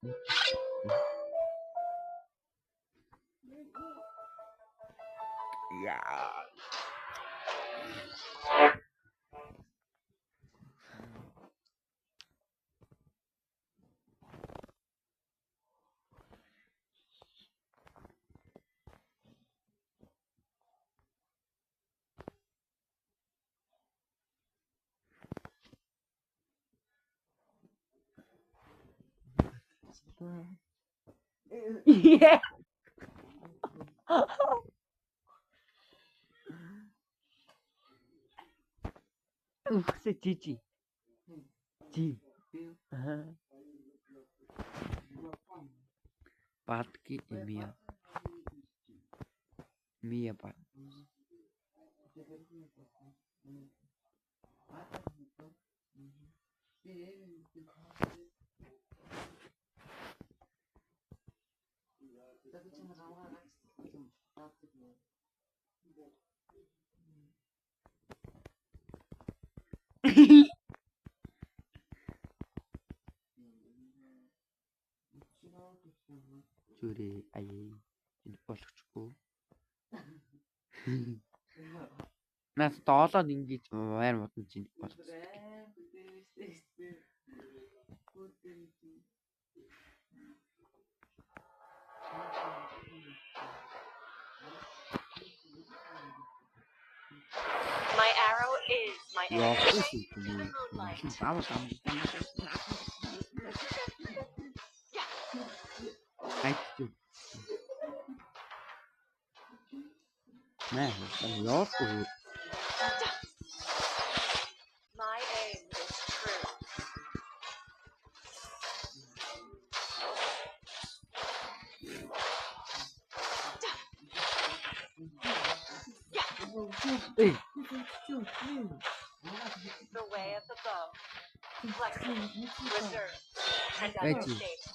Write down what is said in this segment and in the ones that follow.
Yeah. Yeah. C'est Gigi. G. Patki e Mia. Mia Pat. Зүрээ аяа энэ болохгүй. Нас доолоод ингэж вайр модон чинь болчихсон. My arrow is my Яа, arrow. Man, My aim is true. The way of the bow. Flexible, reserved, and unstable.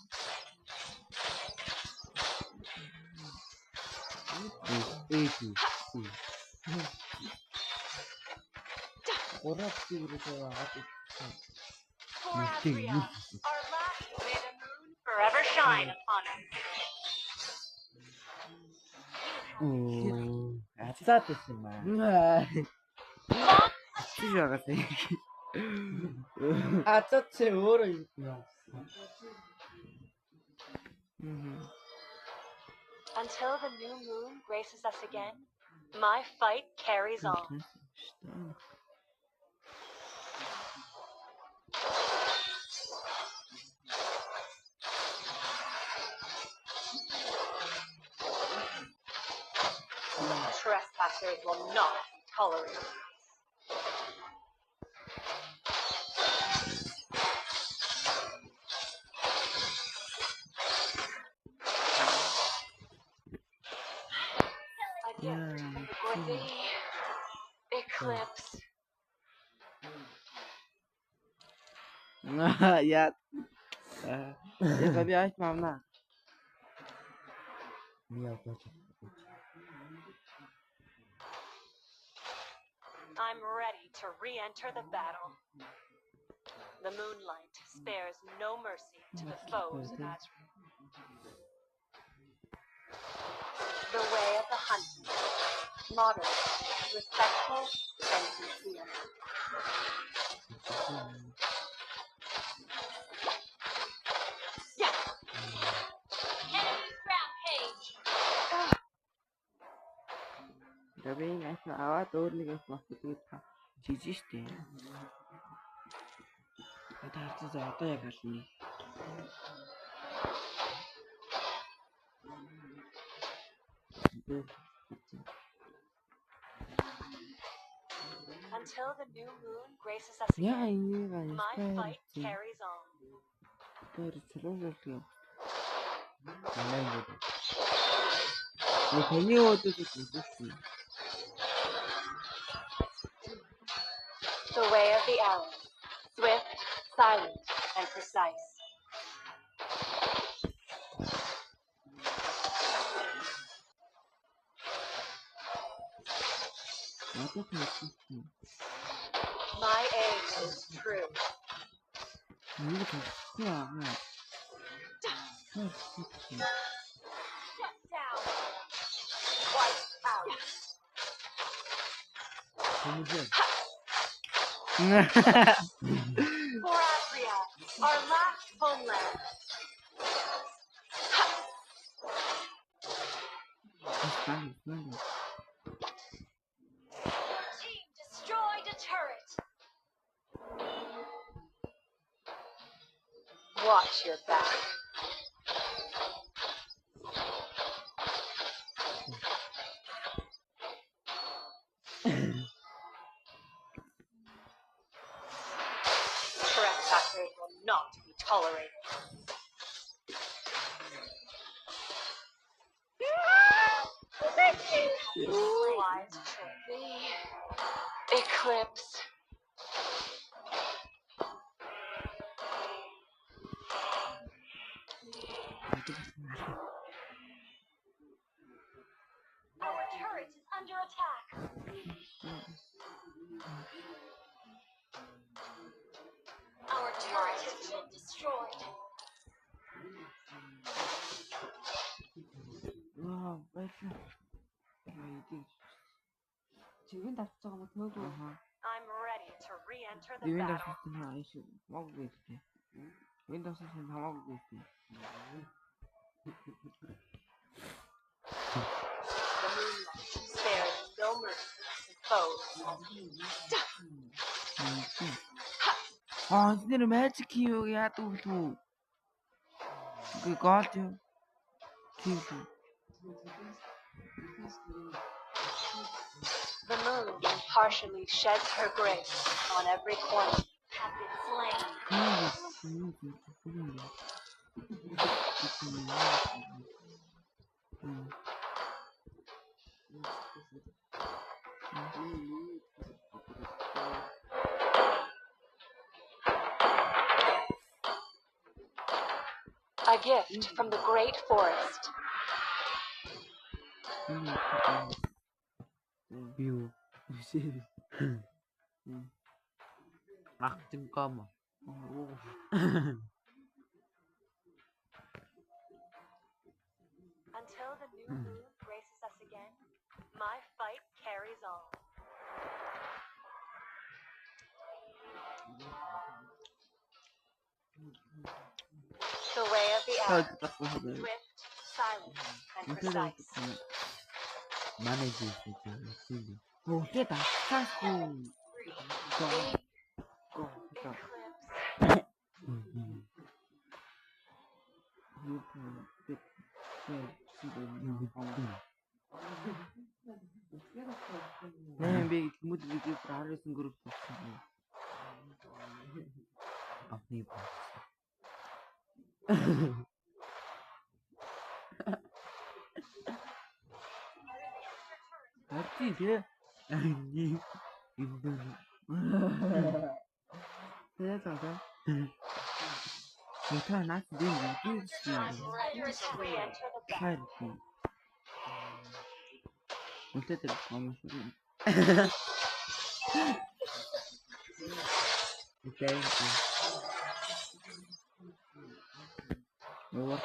For Athria, our last may the moon forever shine upon us. 아싸됐지만. 주셔가지고. 아쩌체 오로 있구나. Until the new moon graces us again, my fight carries on. Trespassers will not be tolerated. A gift for the eclipse. Ja. Ja, heb je echt maar na. I'm ready to re-enter the battle. The moonlight spares no mercy to the foes of Azrael. The way of the hunter. Moderate, respectful, and sincere. Yeah. Enemy's rampage. Gabi ngay na awat ulit ng makikita ka. Jijiste. At harus jatuh ya kali. Until the new moon graces us again, my fight carries on. The way of the arrow, swift, silent, and precise. My aim is true. Shut down. Wipe out. For Adria, our last homeland. Team destroyed a turret. Watch your back. Trespassers will not be tolerated. Wise trick. The eclipse. Our turret is under attack. Our turret has been destroyed. 와, 맛있어. 야, 이게 지금 다 숫자가 뭐 더도. I'm ready to re-enter 네 the 윈도우 battle. 시스템 하나 이씨 먹고 있을게. 윈도우 시스템 다 먹고 있을게. The moonlight spares no mercy to foes. 아, 진짜 매치키요야 또. 그거 같아요. 기분. The moon partially sheds her grace on every corner. Have been slain. A gift from the great forest. 뷰. 좀 까마. Until the new moon graces us again, my fight carries on. The way of the arrow, swift, silent, and precise. 만해질 수 있지. 오, 깨다. 사수. 네, 왜 모두 이렇게 알을 쓴 그룹 없어. 앞니 봐. 맞지, 쟤? 아니, 힘들어. 세상에. 못하 나스 내 무기지. I'm ready to re-enter the battle. 파이르지. 어쨌든 너무 소리. 오케이. 뭐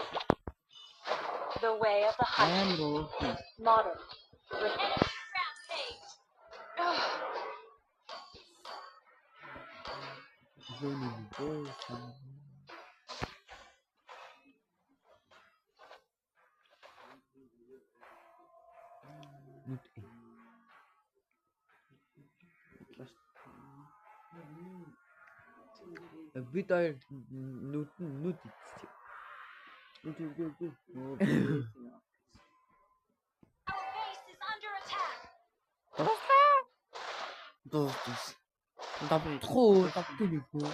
The way of the hunter, 아야로. modern, rhythmic. 이거는 뭐 Vital notice. Our base is under attack. 때리고.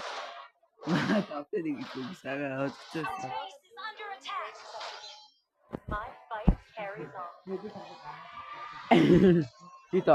때리고 이사가 어쩔 Our 수 없어. base is under attack. My fight carries on. 있다.